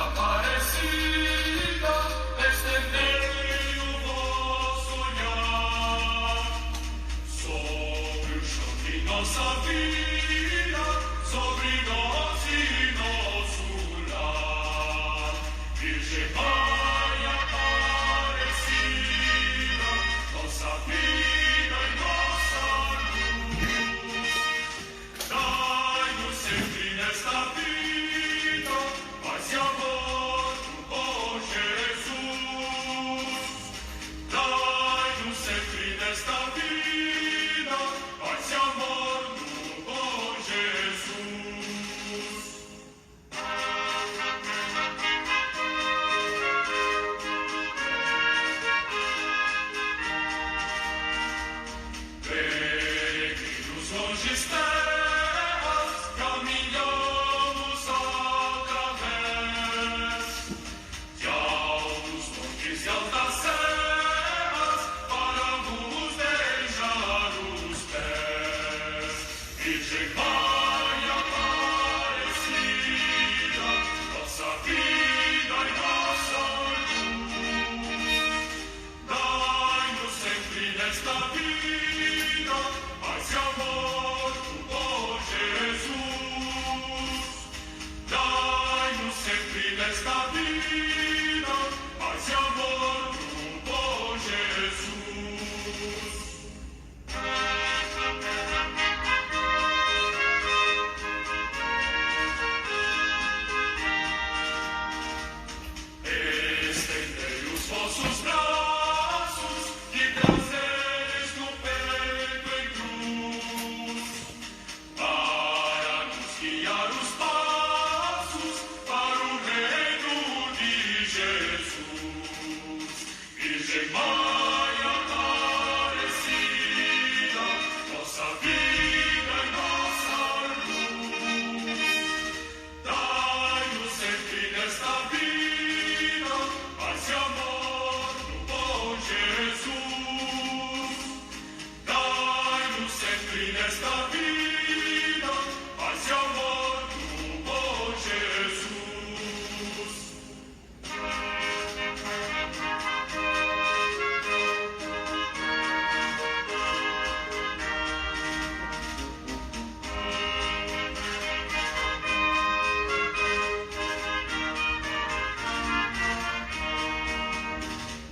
Aparecida, estendei o vosso olhar sobre o chão de nossa vida, sobre nós e nosso lar. Virgem Mãe Aparecida, nossa vida e nossa luz, dai-nos sempre nesta vida paz e amor do bom Jesus. Dai-nos sempre nesta vida paz e amor do bom Jesus. Peregrinos longes terras, caminhamos ao través de altos montes e altas serras, para vos beijar os pés. Virgem Mãe Aparecida, nossa vida e nossa luz, dai-nos sempre nesta vida paz e amor do bom Jesus. Dai-nos sempre nesta vida paz e amor do bom Jesus. Estendei os vossos braços, que trazeis no peito em cruz, para nos guiar os passos para o reino de Jesus. Virgem Mãe Aparecida, nossa vida e nossa luz, dai-nos sempre nesta vida paz e amor do bom Jesus. Dai-nos sempre nesta vida paz e amor do bom Jesus.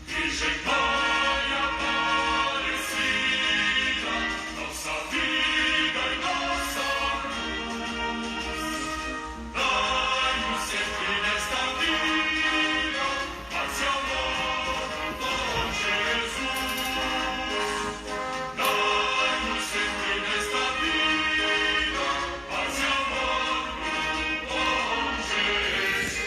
Virgem Mãe Aparecida, nossa vida e nossa luz, dai-nos sempre nesta vida paz e amor do bom Jesus. Dai-nos sempre nesta vida paz e amor do bom Jesus.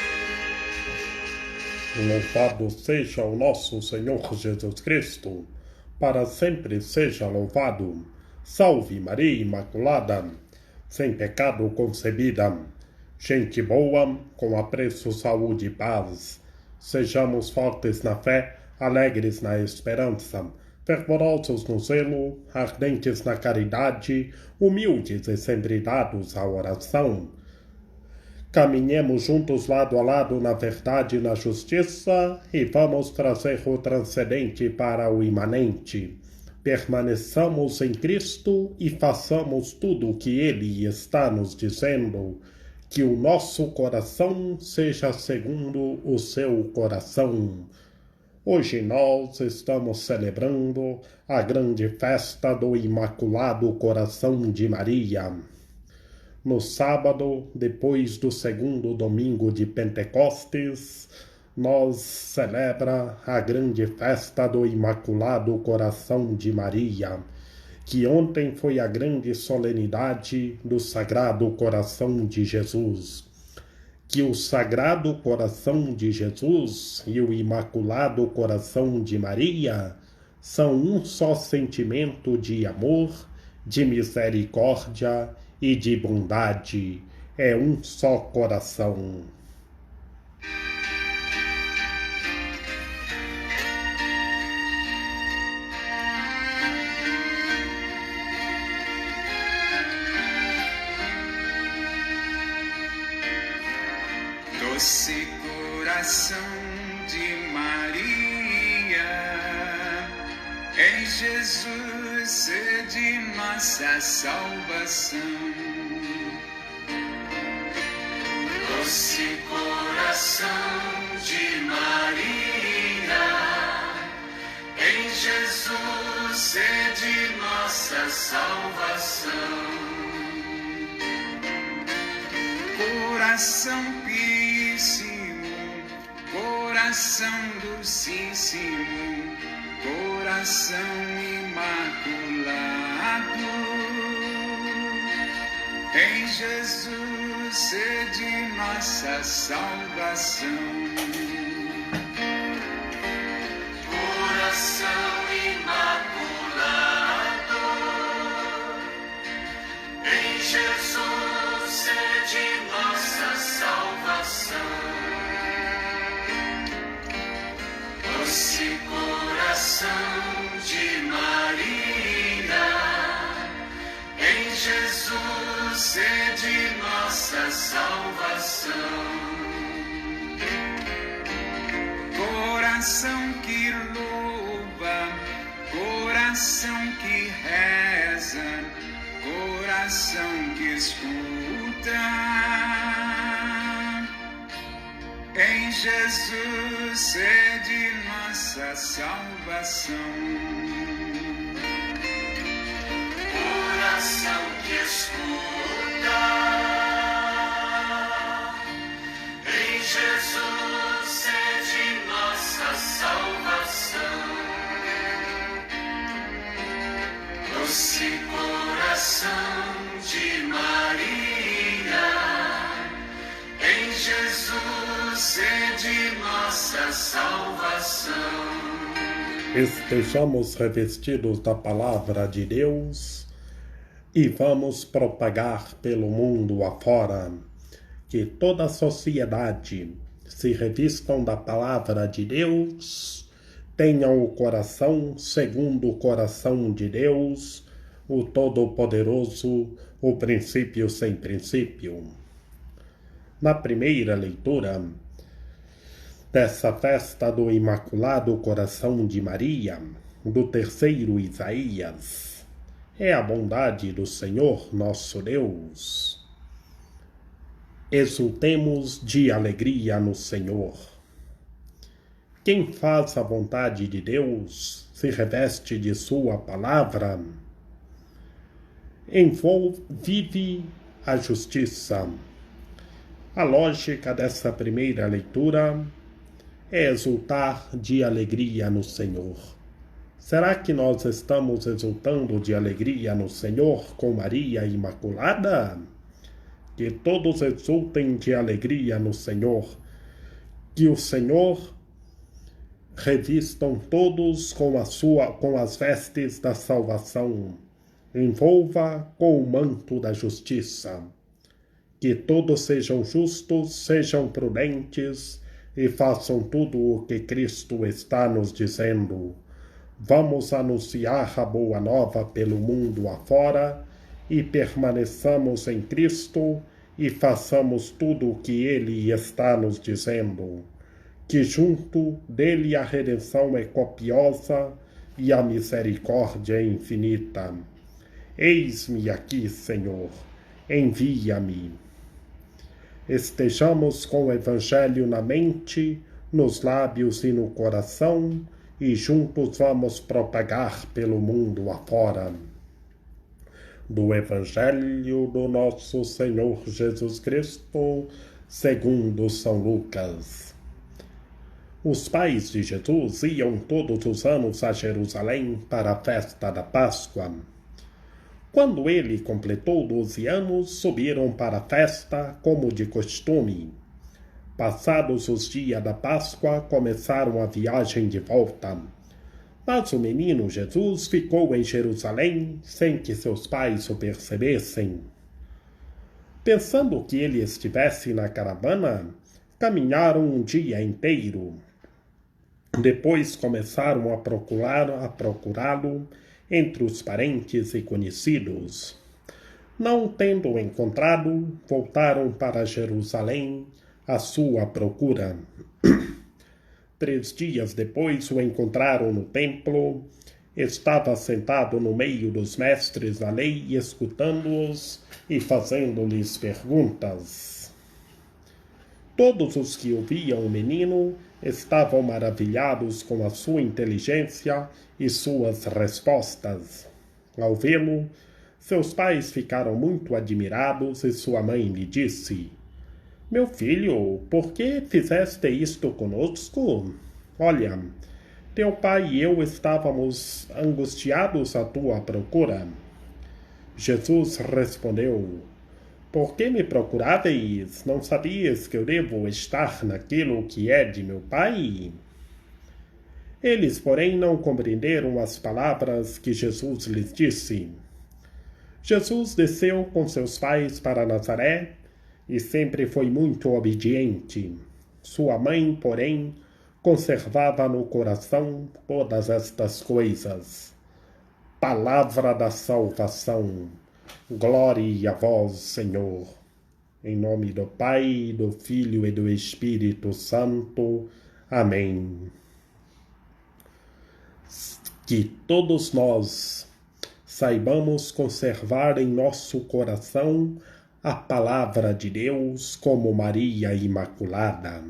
Louvado seja o nosso Senhor Jesus Cristo, para sempre seja louvado. Salve Maria Imaculada, sem pecado concebida. Gente boa, com apreço, saúde e paz. Sejamos fortes na fé, alegres na esperança, fervorosos no zelo, ardentes na caridade, humildes e sempre dados à oração. Caminhemos juntos lado a lado na verdade e na justiça e vamos trazer o transcendente para o imanente. Permaneçamos em Cristo e façamos tudo o que Ele está nos dizendo. Que o nosso coração seja segundo o seu coração. Hoje nós estamos celebrando a grande festa do Imaculado Coração de Maria. No sábado, depois do segundo domingo de Pentecostes, nós celebra a grande festa do Imaculado Coração de Maria, que ontem foi a grande solenidade do Sagrado Coração de Jesus. Que o Sagrado Coração de Jesus e o Imaculado Coração de Maria são um só sentimento de amor, de misericórdia e de bondade. É um só coração. Doce coração de Maria, em Jesus sede nossa salvação. Doce coração de Maria, em Jesus sede nossa salvação. Coração puríssimo, coração docíssimo, coração imaculado, em Jesus sede nossa salvação. Coração imaculado, em Jesus sede nossa salvação. Doce coração de Maria, em Jesus sede nossa salvação. Coração que louva, coração que reza, coração que escuta, em Jesus sede nossa salvação. Coração que escuta, em Jesus sede nossa salvação. Doce coração de Maria, em Jesus sede nossa salvação. Estejamos revestidos da palavra de Deus e vamos propagar pelo mundo afora que toda a sociedade se revistam da palavra de Deus, tenham o coração segundo o coração de Deus, o Todo-Poderoso, o princípio sem princípio. Na primeira leitura dessa festa do Imaculado Coração de Maria, do terceiro Isaías, é a bondade do Senhor nosso Deus. Exultemos de alegria no Senhor. Quem faz a vontade de Deus se reveste de sua palavra, vive a justiça. A lógica dessa primeira leitura é exultar de alegria no Senhor. Será que nós estamos exultando de alegria no Senhor com Maria Imaculada? Que todos exultem de alegria no Senhor. Que o Senhor revistam todos com as vestes da salvação. Envolva com o manto da justiça. Que todos sejam justos, sejam prudentes e façam tudo o que Cristo está nos dizendo. Vamos anunciar a boa nova pelo mundo afora e permaneçamos em Cristo e façamos tudo o que Ele está nos dizendo. Que junto dele a redenção é copiosa e a misericórdia é infinita. Eis-me aqui, Senhor, envia-me. Estejamos com o Evangelho na mente, nos lábios e no coração, e juntos vamos propagar pelo mundo afora. Do Evangelho do nosso Senhor Jesus Cristo, segundo São Lucas. Os pais de Jesus iam todos os anos a Jerusalém para a festa da Páscoa. Quando ele completou 12 anos, subiram para a festa como de costume. Passados os dias da Páscoa, começaram a viagem de volta. Mas o menino Jesus ficou em Jerusalém sem que seus pais o percebessem. Pensando que ele estivesse na caravana, caminharam um dia inteiro. Depois começaram a procurá-lo entre os parentes e conhecidos. Não tendo-o encontrado, voltaram para Jerusalém, à sua procura. 3 dias depois o encontraram no templo. Estava sentado no meio dos mestres da lei, escutando-os e fazendo-lhes perguntas. Todos os que ouviam o menino estavam maravilhados com a sua inteligência e suas respostas. Ao vê-lo, seus pais ficaram muito admirados e sua mãe lhe disse: Meu filho, por que fizeste isto conosco? Olha, teu pai e eu estávamos angustiados à tua procura. Jesus respondeu: Por que me procuráveis? Não sabias que eu devo estar naquilo que é de meu pai? Eles, porém, não compreenderam as palavras que Jesus lhes disse. Jesus desceu com seus pais para Nazaré e sempre foi muito obediente. Sua mãe, porém, conservava no coração todas estas coisas. Palavra da salvação. Glória a vós, Senhor. Em nome do Pai, do Filho e do Espírito Santo. Amém. Que todos nós saibamos conservar em nosso coração a palavra de Deus como Maria Imaculada.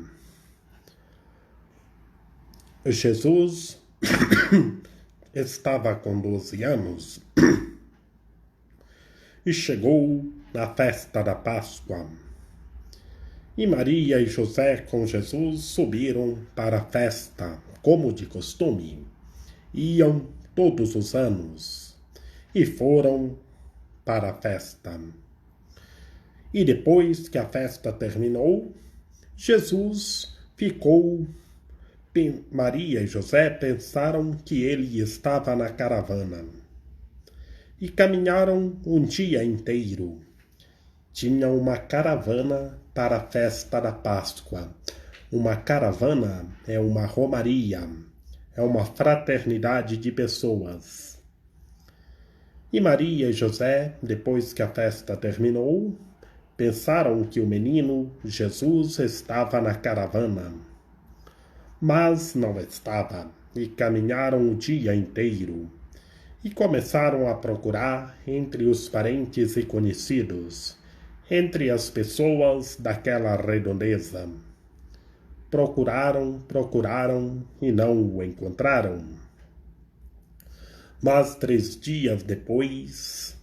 Jesus estava com 12 anos e chegou na festa da Páscoa. E Maria e José com Jesus subiram para a festa, como de costume. Iam todos os anos e foram para a festa. E depois que a festa terminou, Jesus ficou. Maria e José pensaram que ele estava na caravana. E caminharam um dia inteiro. Tinha uma caravana para a festa da Páscoa. Uma caravana é uma romaria, é uma fraternidade de pessoas. E Maria e José, depois que a festa terminou, pensaram que o menino Jesus estava na caravana. Mas não estava, e caminharam o dia inteiro. E começaram a procurar entre os parentes e conhecidos, entre as pessoas daquela redondeza. Procuraram e não o encontraram. Mas 3 dias depois,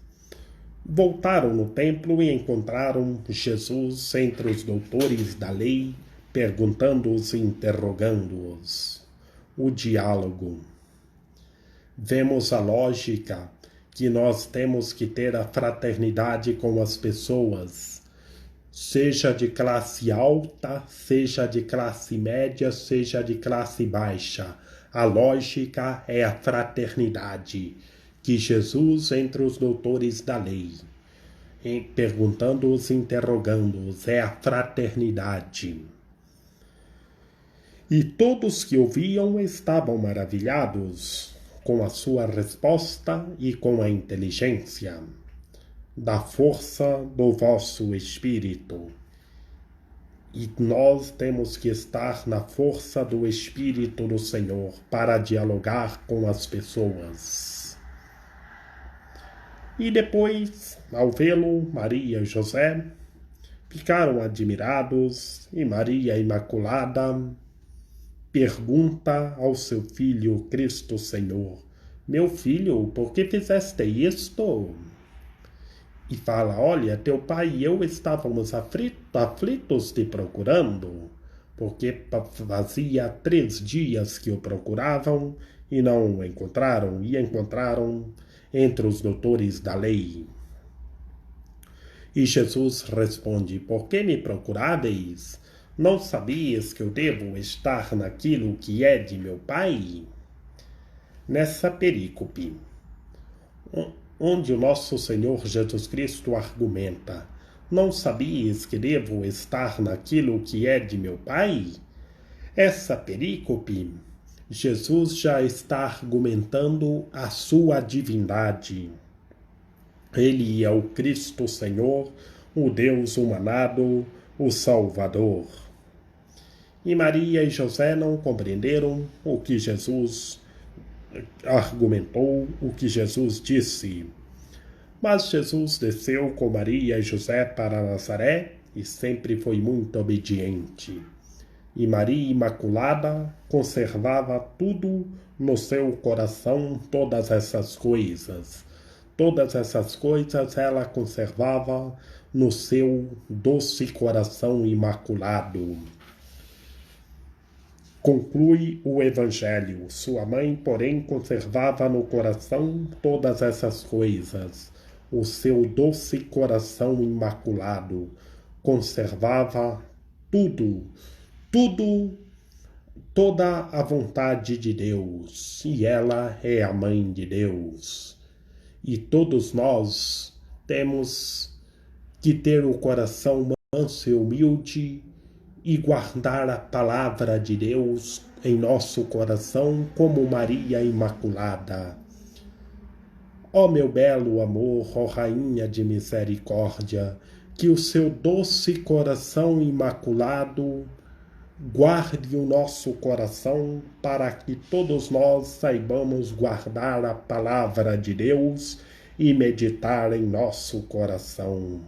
voltaram no templo e encontraram Jesus entre os doutores da lei, perguntando-os e interrogando-os. O diálogo. Vemos a lógica que nós temos que ter a fraternidade com as pessoas, seja de classe alta, seja de classe média, seja de classe baixa. A lógica é a fraternidade, que Jesus entre os doutores da lei, perguntando-os e interrogando-os, é a fraternidade. E todos que ouviam estavam maravilhados com a sua resposta e com a inteligência da força do vosso Espírito. E nós temos que estar na força do Espírito do Senhor para dialogar com as pessoas. E depois, ao vê-lo, Maria e José ficaram admirados, e Maria Imaculada pergunta ao seu filho Cristo Senhor: Meu filho, por que fizeste isto? E fala: Olha, teu pai e eu estávamos aflitos te procurando, porque fazia 3 dias que o procuravam e não o encontraram, e encontraram entre os doutores da lei. E Jesus responde: Por que me procuráveis? Não sabias que eu devo estar naquilo que é de meu pai? Nessa perícope, onde o nosso Senhor Jesus Cristo argumenta: Não sabias que devo estar naquilo que é de meu pai? Essa perícope, Jesus já está argumentando a sua divindade. Ele é o Cristo Senhor, o Deus humanado, o Salvador. E Maria e José não compreenderam o que Jesus argumentou, o que Jesus disse. Mas Jesus desceu com Maria e José para Nazaré e sempre foi muito obediente. E Maria Imaculada conservava tudo no seu coração, todas essas coisas. Todas essas coisas ela conservava no seu doce coração imaculado. Conclui o Evangelho. Sua mãe, porém, conservava no coração todas essas coisas. O seu doce coração imaculado conservava tudo, toda a vontade de Deus. E ela é a mãe de Deus. E todos nós temos que ter o coração manso e humilde e guardar a palavra de Deus em nosso coração como Maria Imaculada. Ó meu belo amor, ó Rainha de misericórdia, que o seu doce coração imaculado guarde o nosso coração para que todos nós saibamos guardar a palavra de Deus e meditar em nosso coração.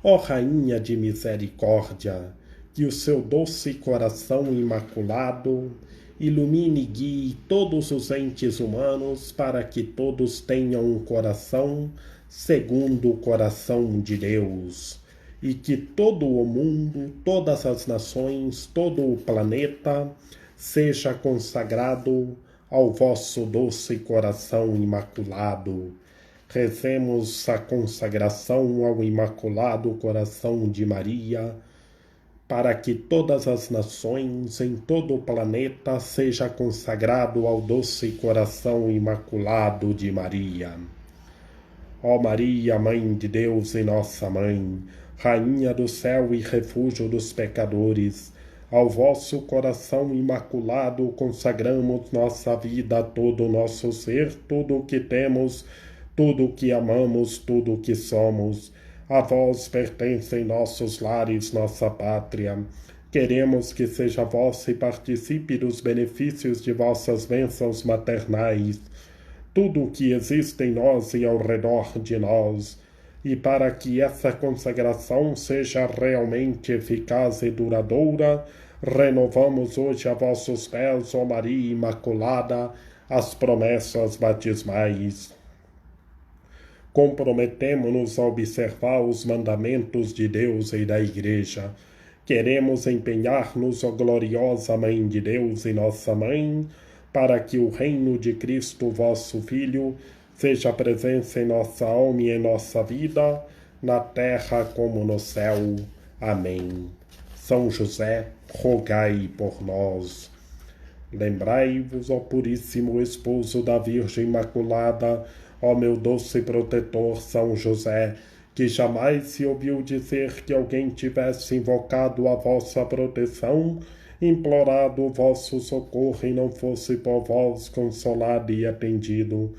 Ó Rainha de misericórdia, que o seu doce coração imaculado ilumine e guie todos os entes humanos para que todos tenham um coração segundo o coração de Deus, e que todo o mundo, todas as nações, todo o planeta seja consagrado ao vosso doce coração imaculado. Rezemos a consagração ao Imaculado Coração de Maria, para que todas as nações em todo o planeta seja consagrado ao doce coração imaculado de Maria. Ó Maria, Mãe de Deus e nossa Mãe, Rainha do céu e refúgio dos pecadores, ao vosso coração imaculado consagramos nossa vida, todo o nosso ser, tudo o que temos, tudo o que amamos, tudo o que somos. A vós pertencem nossos lares, nossa pátria. Queremos que seja vossa e participe dos benefícios de vossas bênçãos maternais, tudo o que existe em nós e ao redor de nós. E para que essa consagração seja realmente eficaz e duradoura, renovamos hoje a vossos pés, ó Maria Imaculada, as promessas batismais. Comprometemo-nos a observar os mandamentos de Deus e da Igreja. Queremos empenhar-nos, ó gloriosa Mãe de Deus e nossa Mãe, para que o reino de Cristo, vosso Filho, seja presença em nossa alma e em nossa vida, na terra como no céu. Amém. São José, rogai por nós. Lembrai-vos, ó puríssimo esposo da Virgem Imaculada, ó meu doce protetor São José, que jamais se ouviu dizer que alguém tivesse invocado a vossa proteção, implorado o vosso socorro e não fosse por vós consolado e atendido.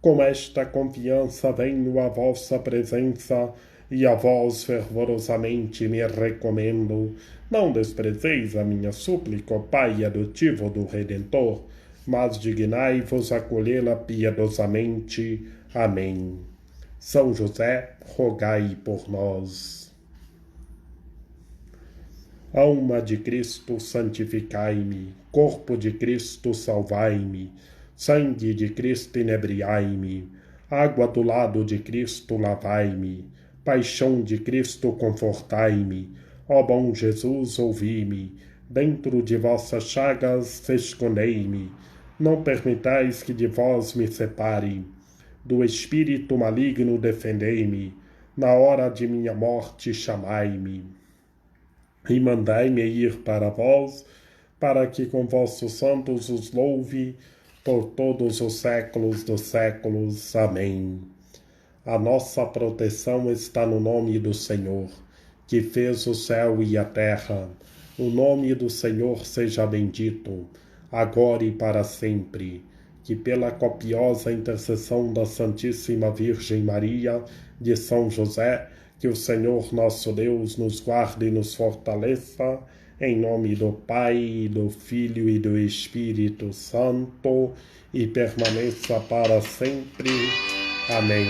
Com esta confiança venho à vossa presença e a vós fervorosamente me recomendo. Não desprezeis a minha súplica, Pai adotivo do Redentor, mas dignai-vos acolhê-la piedosamente. Amém. São José, rogai por nós. Alma de Cristo, santificai-me. Corpo de Cristo, salvai-me. Sangue de Cristo, inebriai-me. Água do lado de Cristo, lavai-me. Paixão de Cristo, confortai-me. Ó bom Jesus, ouvi-me. Dentro de vossas chagas, escondei-me. Não permitais que de vós me separe. Do espírito maligno defendei-me. Na hora de minha morte chamai-me. E mandai-me ir para vós, para que com vossos santos os louve por todos os séculos dos séculos. Amém. A nossa proteção está no nome do Senhor, que fez o céu e a terra. O nome do Senhor seja bendito, agora e para sempre. Que pela copiosa intercessão da Santíssima Virgem Maria, de São José, Que o Senhor nosso Deus nos guarde e nos fortaleça, em nome do Pai, do Filho e do Espírito Santo, e permaneça para sempre. Amém.